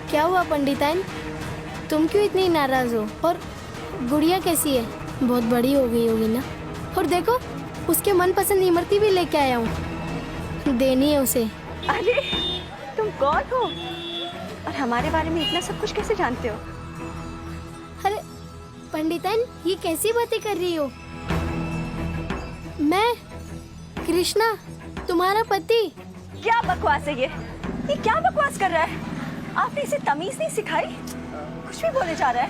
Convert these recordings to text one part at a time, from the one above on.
क्या हुआ पंडिताइन? तुम क्यों इतनी नाराज हो? और गुड़िया कैसी है? बहुत बड़ी हो गई होगी ना? और देखो, उसके मनपसंद इमरती भी लेके आया हूँ, देनी है उसे। अरे तुम कौन हो और हमारे बारे में इतना सब कुछ कैसे जानते हो? अरे पंडिताइन, ये कैसी बातें कर रही हो? मैं कृष्णा, तुम्हारा पति। क्या बकवास है ये क्या बकवास कर रहा है? आपने इसे तमीज नहीं सिखाई, कुछ भी बोले जा रहा है।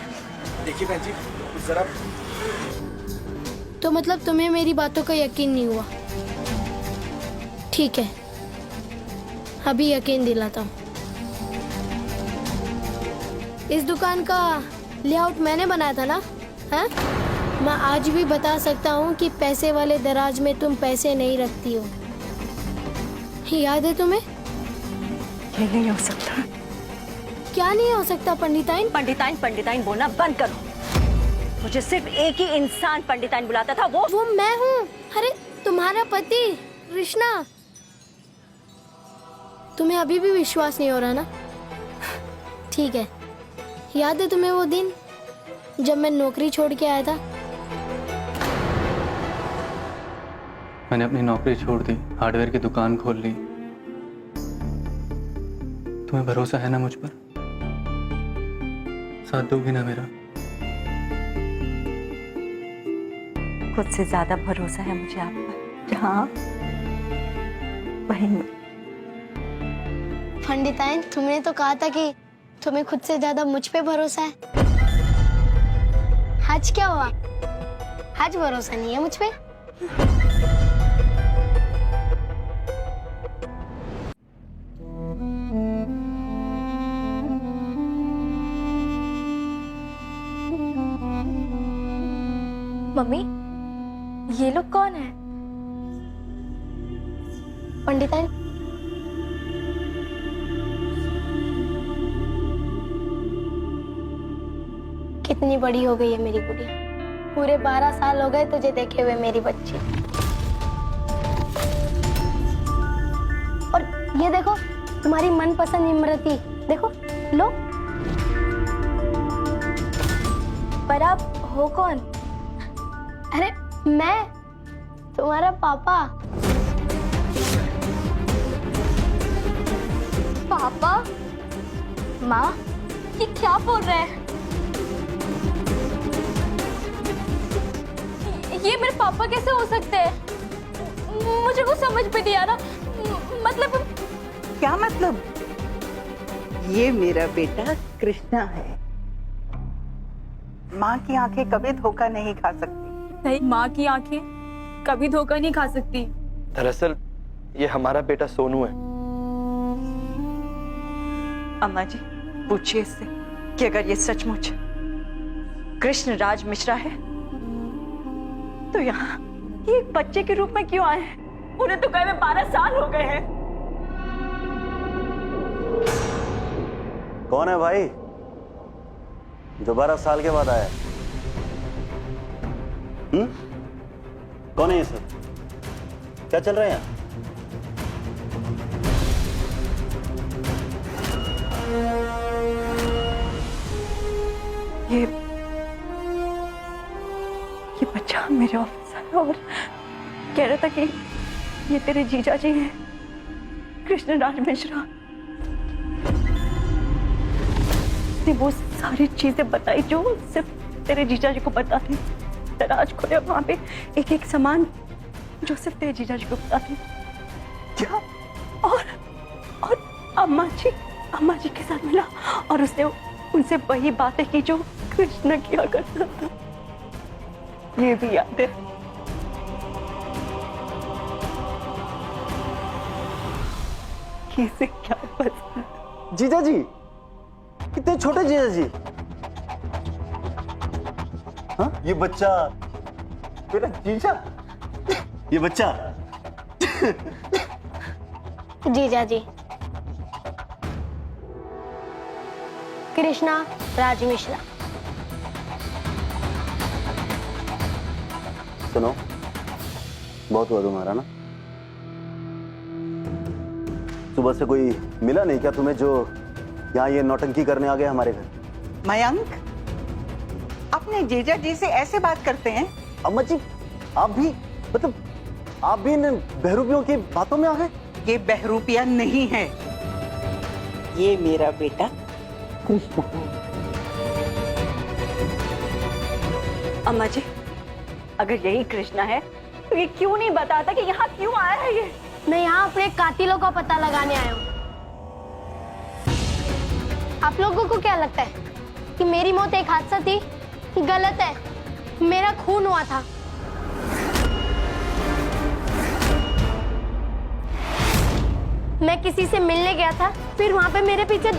देखिए बहन जी, जरा। तो मतलब तुम्हें मेरी बातों का यकीन नहीं हुआ? ठीक है, अभी यकीन दिलाता हूँ। इस दुकान का लेआउट मैंने बनाया था ना? हाँ? मैं आज भी बता सकता हूँ कि पैसे वाले दराज में तुम पैसे नहीं रखती हो। याद है तुम्हें? ये नहीं हो सकता। क्या नहीं हो सकता पंडिताइन? पंडिताइन पंडिताइन बोलना बंद करो। मुझे सिर्फ एक ही इंसान पंडिताइन बुलाता था, वो मैं हूँ। अरे तुम्हारा पति कृष्णा। तुम्हें अभी भी विश्वास नहीं हो रहा ना? ठीक है, याद है तुम्हें वो दिन जब मैं नौकरी छोड़ के आया था? मैंने अपनी नौकरी छोड़ दी, हार्डवेयर की दुकान खोल ली। तुम्हें भरोसा है ना मुझ पर? साथ दोगी ना मेरा? खुद से ज्यादा भरोसा है मुझे आप पर। हाँ, वही। पंडिताइन, तुमने तो कहा था कि तुम्हें खुद से ज्यादा मुझ पे भरोसा है। आज क्या हुआ? आज भरोसा नहीं है मुझ पे? मम्मी, ये लोग कौन है? पंडिताइन, कितनी बड़ी हो गई है मेरी गुड़िया। पूरे 12 साल हो गए तुझे देखे हुए मेरी बच्ची। और ये देखो, तुम्हारी मनपसंद इमरती, देखो, लो। पर आप हो कौन? अरे मैं तुम्हारा पापा। पापा? माँ, ये क्या बोल रहे हैं? ये मेरे पापा कैसे हो सकते हैं? मुझे कुछ समझ में नहीं आ रहा। मतलब क्या मतलब? ये मेरा बेटा कृष्णा है। माँ की आंखें कभी धोखा नहीं खा सकती। नहीं, माँ की आंखें कभी धोखा नहीं खा सकती। दरअसल ये हमारा बेटा सोनू है। अम्मा जी, पूछिए इससे कि अगर ये सचमुच कृष्ण राज मिश्रा है तो यहाँ ये एक बच्चे के रूप में क्यों आए हैं? उन्हें तो गए हुए 12 साल हो गए हैं। कौन है भाई जो 12 साल के बाद आया? कौन है ये सब? क्या चल रहा है यहाँ? ये बच्चा मेरे ऑफिस आया और कह रहा था कि ये तेरे जीजा जी हैं, कृष्ण राज मिश्रा। ने वो सारी चीजें बताई जो सिर्फ तेरे जीजा जी को पता थी। दराज खोले वहां पे एक एक सामान जो सिर्फ तेरे जीजा जी को पता थी। क्या? और अम्मा जी के साथ मिला और उसने उनसे वही बातें की जो कृष्ण किया करता था। ये भी याद है। कैसे क्या पता? जीजा जी? कितने छोटे जीजा जी? हाँ, ये बच्चा मेरा जीजा? ये बच्चा जीजा जी, कृष्णा राज मिश्रा। सुनो, बहुत हुआ तुम्हारा ना। सुबह से कोई मिला नहीं क्या तुम्हें जो यहाँ ये नौटंकी करने आ गए हमारे घर। मयंक, अपने जीजा जी से ऐसे बात करते हैं? अम्मा जी, आप भी मतलब आप भी इन बहरूपियों की बातों में आ गए? ये बहरूपिया नहीं है, ये मेरा बेटा कृष्णा है। अम्मा जी, अगर यही कृष्णा है तो ये क्यों नहीं बताता कि यहाँ क्यों आया है ये? मैं यहाँ अपने कातिलों का पता लगाने आया हूँ। आप लोगों को क्या लगता है कि मेरी मौत एक हादसा थी? गलत है, मेरा खून हुआ था। मैं किसी से मिलने गया था, फिर वहां पे मेरे पीछे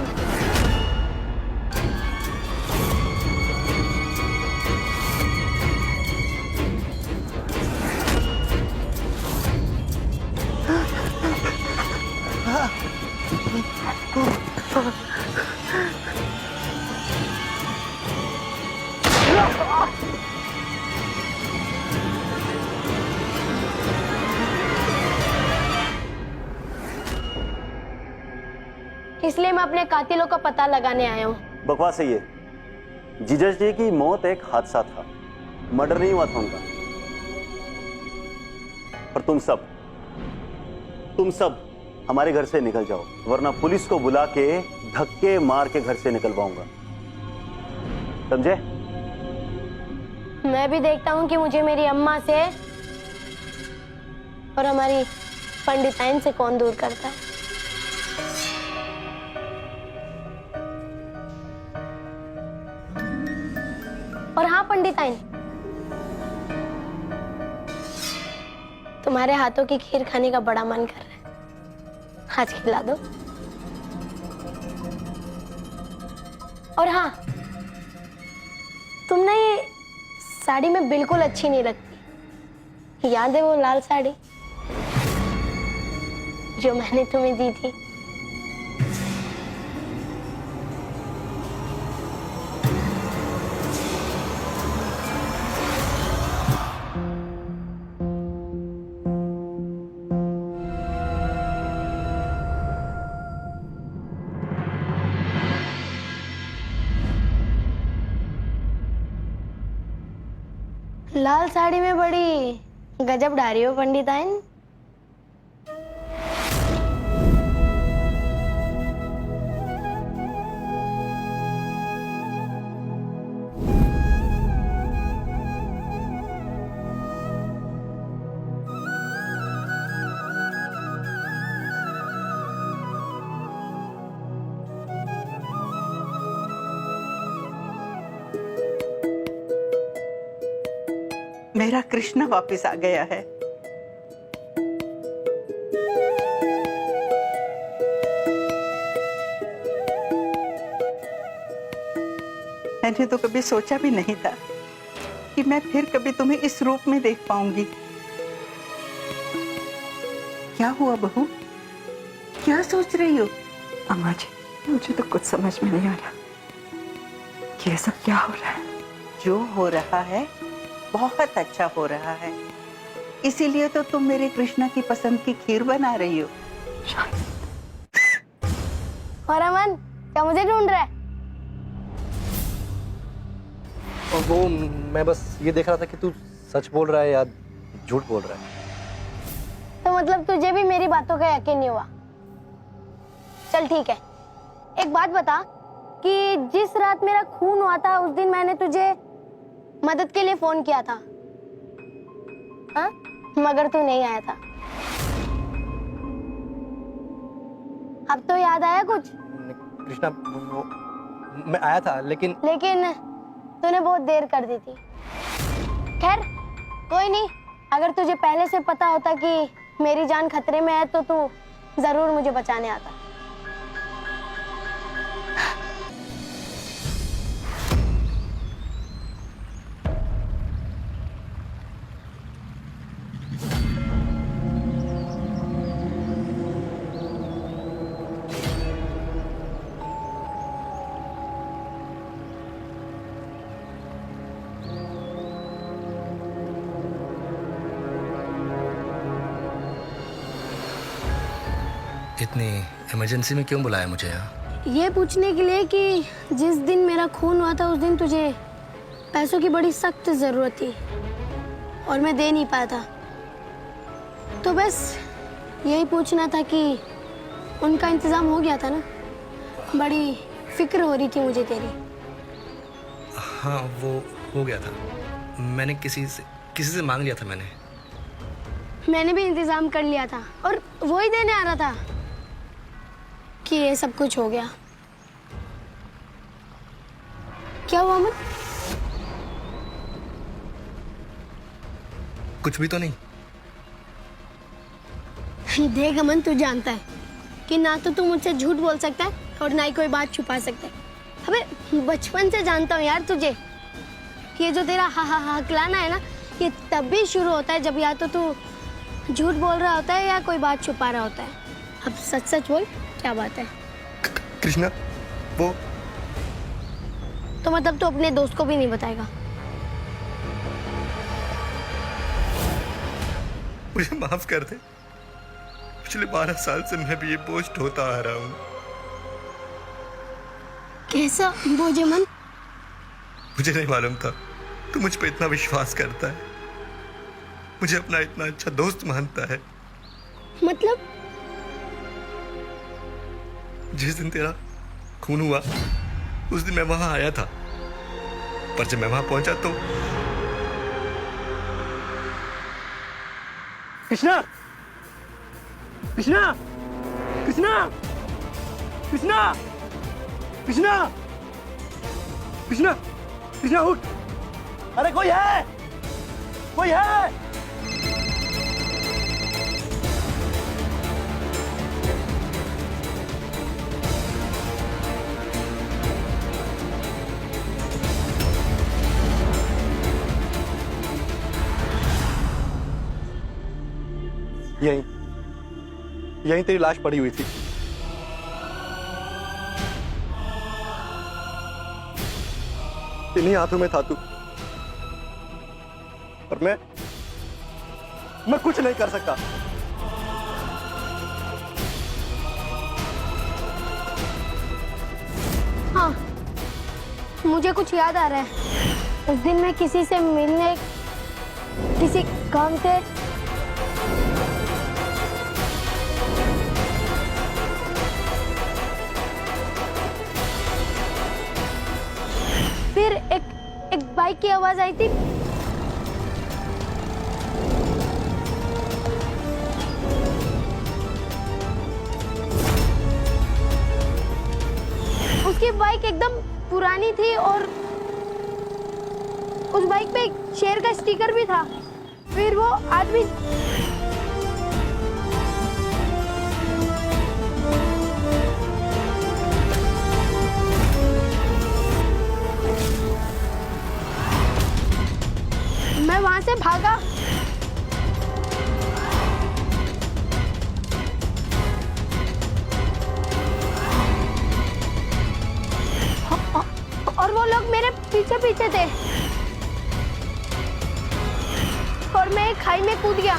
इसलिए मैं अपने कातिलों का पता लगाने आया हूँ। बकवास है ये। जीजा जी की मौत एक हादसा था, मर्डर नहीं हुआ था उनका। पर तुम सब हमारे घर से निकल जाओ, वरना पुलिस को बुला के धक्के मार के घर से निकलवाऊंगा, समझे? मैं भी देखता हूँ कि मुझे मेरी अम्मा से और हमारी पंडिताइन से कौन दूर करता है। और हाँ पंडिताइन, तुम्हारे हाथों की खीर खाने का बड़ा मन कर रहा है, आज खिला दो। और हाँ, तुम ना ये साड़ी में बिल्कुल अच्छी नहीं लगती। याद है वो लाल साड़ी जो मैंने तुम्हें दी थी? लाल साड़ी में बड़ी गजब डारी हो पंडिताइन। मेरा कृष्णा वापस आ गया है। मैंने तो कभी सोचा भी नहीं था कि मैं फिर कभी तुम्हें इस रूप में देख पाऊंगी। क्या हुआ बहू, क्या सोच रही हो? अम्मा जी, मुझे तो कुछ समझ में नहीं आ रहा कि ये सब क्या हो रहा है। जो हो रहा है बहुत अच्छा हो रहा है, इसीलिए तो तुम मेरे कृष्णा की पसंद की खीर बना रही हो। और अमन, क्या मुझे ढूंढ रहा है? और वो मैं बस ये देख रहा था कि तू सच बोल रहा है या झूठ बोल रहा है। तो मतलब तुझे भी मेरी बातों का यकीन नहीं हुआ? चल ठीक है, एक बात बता कि जिस रात मेरा खून हुआ था उस दिन मैंने तुझे मदद के लिए फोन किया था, हाँ? मगर तू नहीं आया था। अब तो याद आया कुछ? कृष्णा, मैं आया था लेकिन तूने बहुत देर कर दी थी। खैर कोई नहीं, अगर तुझे पहले से पता होता कि मेरी जान खतरे में है तो तू जरूर मुझे बचाने आता। इतनी इमरजेंसी में क्यों बुलाया मुझे यहाँ? ये पूछने के लिए कि जिस दिन मेरा खून हुआ था उस दिन तुझे पैसों की बड़ी सख्त ज़रूरत थी और मैं दे नहीं पाया था। तो बस यही पूछना था कि उनका इंतज़ाम हो गया था ना? बड़ी फिक्र हो रही थी मुझे तेरी। हाँ, वो हो गया था। मैंने किसी से मांग लिया था मैंने भी इंतज़ाम कर लिया था और वो ही देने आ रहा था कि ये सब कुछ हो गया। क्या हुआ अमन? कुछ भी तो नहीं। देख अमन, तू जानता है कि ना तो तू मुझसे झूठ बोल सकता है और ना ही कोई बात छुपा सकता है। अबे बचपन से जानता हूँ यार तुझे कि ये जो तेरा हा हा हा हकलाना है ना, ये तब भी शुरू होता है जब या तो तू झूठ बोल रहा होता है या कोई बात छुपा रहा होता है। अब सच सच बोल, क्या बात है? कृष्णा, वो तो मतलब तू अपने दोस्त को भी नहीं बताएगा? मुझे माफ कर दे। पिछले 12 साल से मैं भी ये बोझ ढोता आ रहा हूँ। कैसा बोझ अमन? मुझे नहीं मालूम था तू मुझ पे इतना विश्वास करता है, मुझे अपना इतना अच्छा दोस्त मानता है। मतलब जिस दिन तेरा खून हुआ उस दिन मैं वहां आया था, पर जब मैं वहां पहुंचा तो कृष्णा, कृष्णा, कृष्णा, कृष्णा, कृष्णा, कृष्णा, कृष्णा उठ। अरे कोई है, कोई है। यहीं तेरी लाश पड़ी हुई थी। इन्हीं हाथों में था तू, और मैं कुछ नहीं कर सकता। हाँ, मुझे कुछ याद आ रहा है। उस दिन मैं किसी से मिलने किसी काम से फिर एक बाइक की आवाज आई थी। उसकी बाइक एकदम पुरानी थी और उस बाइक पे एक शेर का स्टिकर भी था। फिर वो आदमी मैं वहां से भागा। और वो लोग मेरे पीछे पीछे थे और मैं एक खाई में कूद गया।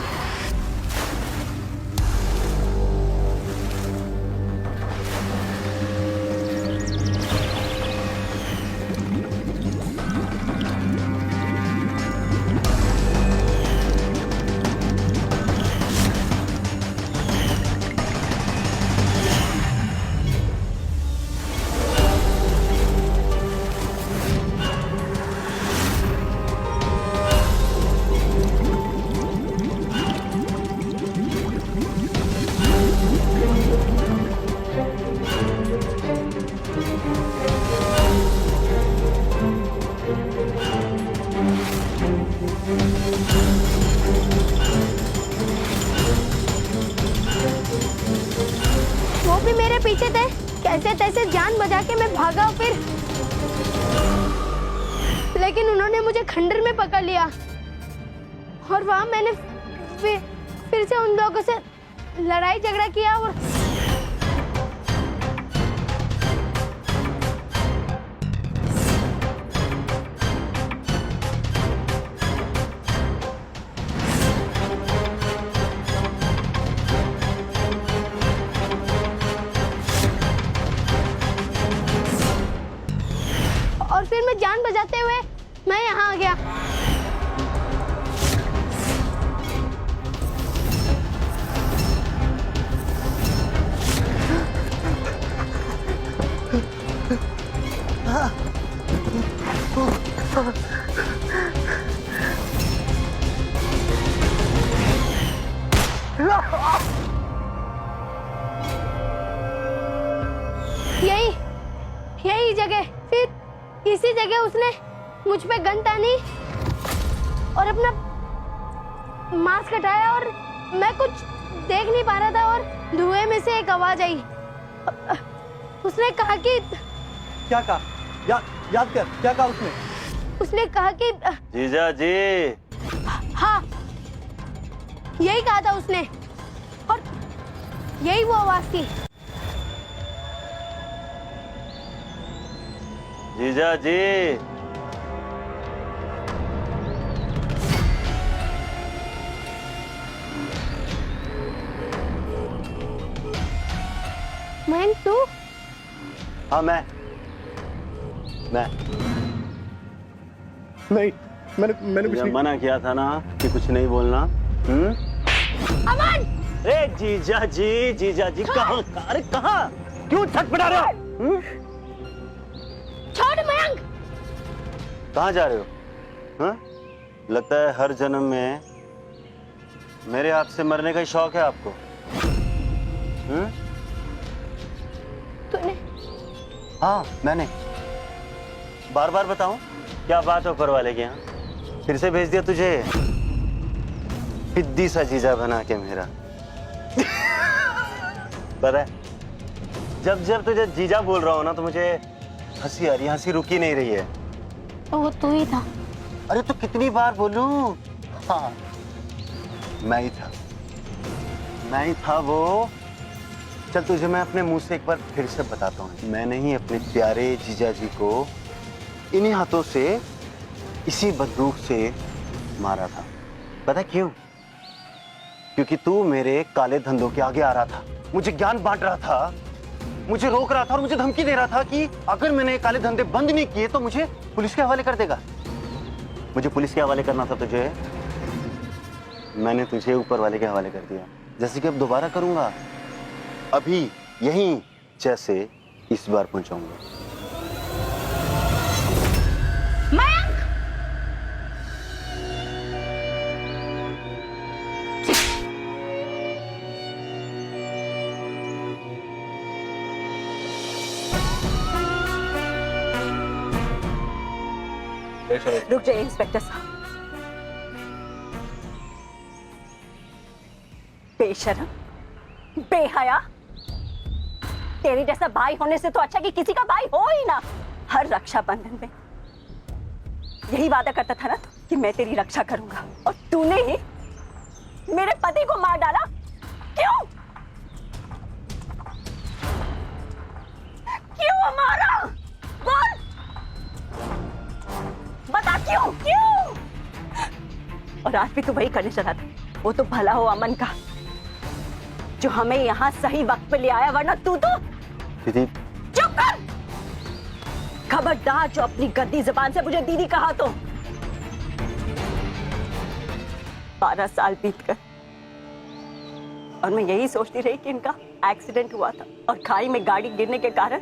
वो भी मेरे पीछे थे। कैसे तैसे जान बचा के मैं भागा, लेकिन उन्होंने मुझे खंडर में पकड़ लिया और वहां मैंने फिर से उन लोगों से लड़ाई झगड़ा किया और फिर मैं जान बचाते हुए मैं यहाँ आ गया। यही जगह, फिर इसी जगह उसने मुझ पे गन तानी और अपना मास्क हटाया और मैं कुछ देख नहीं पा रहा था और धुएं में से एक आवाज आई। उसने कहा कि क्या कहा? याद कर, क्या कहा उसने? उसने कहा कि जीजा जी। हाँ, यही कहा था उसने और यही वो आवाज थी। जीजा जी। मैं तू? हाँ मैं नहीं, मैंने कुछ नहीं। मना किया था ना कि कुछ नहीं बोलना। अमन! अरे जीजा जी कहाँ? अरे कहाँ? क्यों छटपटा रहे हो? छोड़ मयंक! कहाँ जा रहे हो? हाँ? लगता है हर जन्म में मेरे हाथ से मरने का ही शौक है आपको। तूने? हाँ मैंने। बार बार बताऊं क्या बात है ऊपर वाले के यहाँ? फिर से भेज दिया तुझे पिद्दी सा जीजा बना के मेरा। पता है जब जब तुझे जीजा बोल रहा हूँ ना तो मुझे हंसी आ रही है, हंसी रुकी नहीं रही है। वो तू ही था। अरे तो कितनी बार बोलूं? हाँ मैं ही था वो। चल तुझे मैं अपने मुंह से एक बार फिर से बताता हूँ। मैंने ही अपने प्यारे जीजा जी को इन्हीं हाथों से इसी बंदूक से मारा था। पता क्यों? क्योंकि तू मेरे काले धंधों के आगे आ रहा था, मुझे ज्ञान बांट रहा था, मुझे रोक रहा था और मुझे धमकी दे रहा था कि अगर मैंने काले धंधे बंद नहीं किए तो मुझे पुलिस के हवाले कर देगा। मुझे पुलिस के हवाले करना था तुझे, मैंने तुझे ऊपर वाले के हवाले कर दिया। जैसे कि अब दोबारा करूंगा, अभी यहीं जैसे इस बार पहुंचाऊंगा। रुक जाइए इंस्पेक्टर साहब। बेशरम, बेहया, तेरी जैसा भाई होने से तो अच्छा कि किसी का भाई हो ही ना। हर रक्षाबंधन में यही वादा करता था ना कि मैं तेरी रक्षा करूंगा, और तूने ही मेरे पति को मार डाला। क्यों? क्यों मारा? बोल, बता क्यों? क्यों? और आज भी तू वही करने चला था। वो तो भला हो अमन का, जो हमें यहाँ सही वक्त पे ले आया, वरना तू तो। दीदी चुप कर! खबरदार जो अपनी गंदी जुबान से मुझे दीदी कहा तो। 12 साल बीत गए और मैं यही सोचती रही कि इनका एक्सीडेंट हुआ था और खाई में गाड़ी गिरने के कारण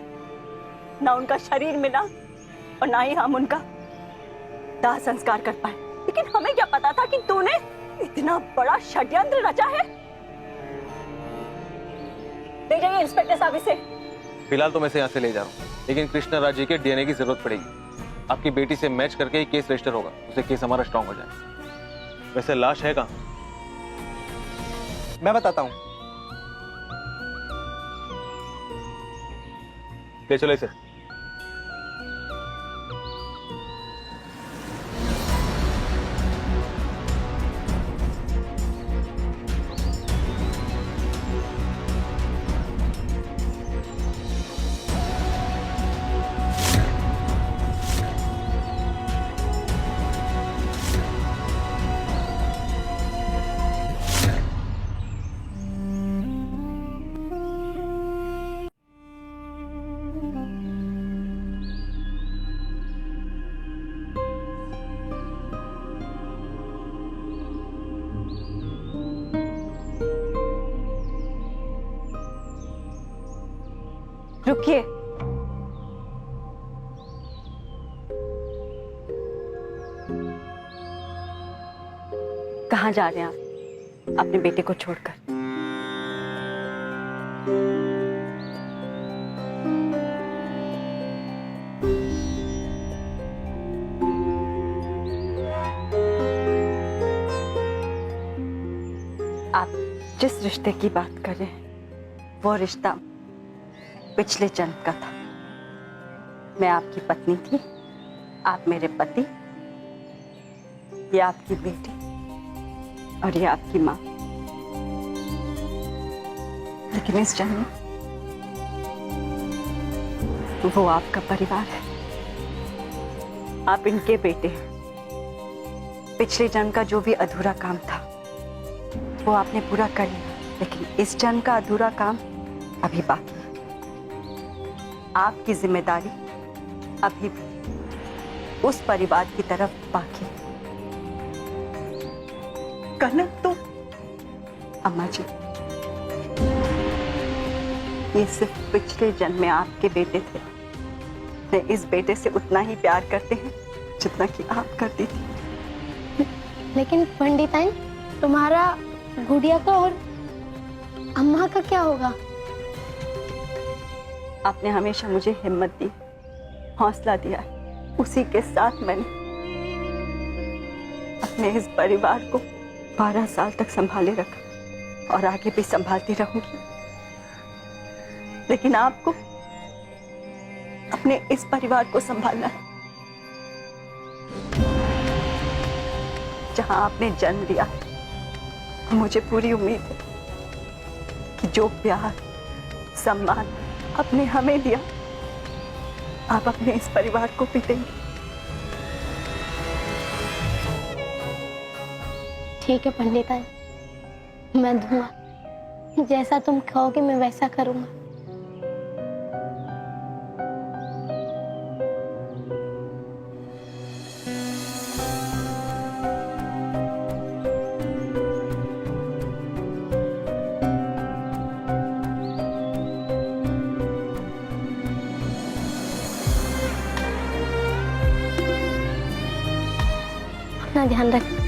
ना उनका शरीर मिला और ना ही हम उनका दाह संस्कार कर पाए। लेकिन हमें क्या पता था कि तूने इतना बड़ा षड्यंत्र रचा है। ले जाइए इंस्पेक्टर साहब इसे। फिलहाल तो मैं इसे यहाँ से ले जा रहा हूँ, लेकिन कृष्णा राज जी के डीएनए की जरूरत पड़ेगी। आपकी बेटी से मैच करके ही केस रजिस्टर होगा, उससे केस हमारा स्ट्रांग हो जाए। वैसे लाश है कहाँ? मैं बताता हूँ। ले चलो इसे। रुकिए। कहाँ जा रहे हैं आप अपने बेटे को छोड़कर? आप जिस रिश्ते की बात कर रहे हैं वो रिश्ता पिछले जन्म का था। मैं आपकी पत्नी थी, आप मेरे पति, ये आपकी बेटी और ये आपकी माँ। लेकिन इस जन्म में वो आपका परिवार है, आप इनके बेटे हैं। पिछले जन्म का जो भी अधूरा काम था वो आपने पूरा कर लिया, लेकिन इस जन्म का अधूरा काम अभी बाकी है। आपकी जिम्मेदारी अभी भी उस परिवार की तरफ बाकी है। कनक तो अम्मा जी, ये सिर्फ पिछले जन्म में आपके बेटे थे। मैं इस बेटे से उतना ही प्यार करते हैं जितना कि आप करती थी। लेकिन पंडिताइन, तुम्हारा गुड़िया का और अम्मा का क्या होगा? आपने हमेशा मुझे हिम्मत दी, हौसला दिया, उसी के साथ मैंने अपने इस परिवार को 12 साल तक संभाले रखा और आगे भी संभालती रहूंगी। लेकिन आपको अपने इस परिवार को संभालना है जहां आपने जन्म लिया। मुझे पूरी उम्मीद है कि जो प्यार सम्मान आपने हमें दिया, आप अपने इस परिवार को भी देंगे। ठीक है पंडिताइन, मैं दूंगा। जैसा तुम कहोगे मैं वैसा करूंगा। अपना ध्यान रख।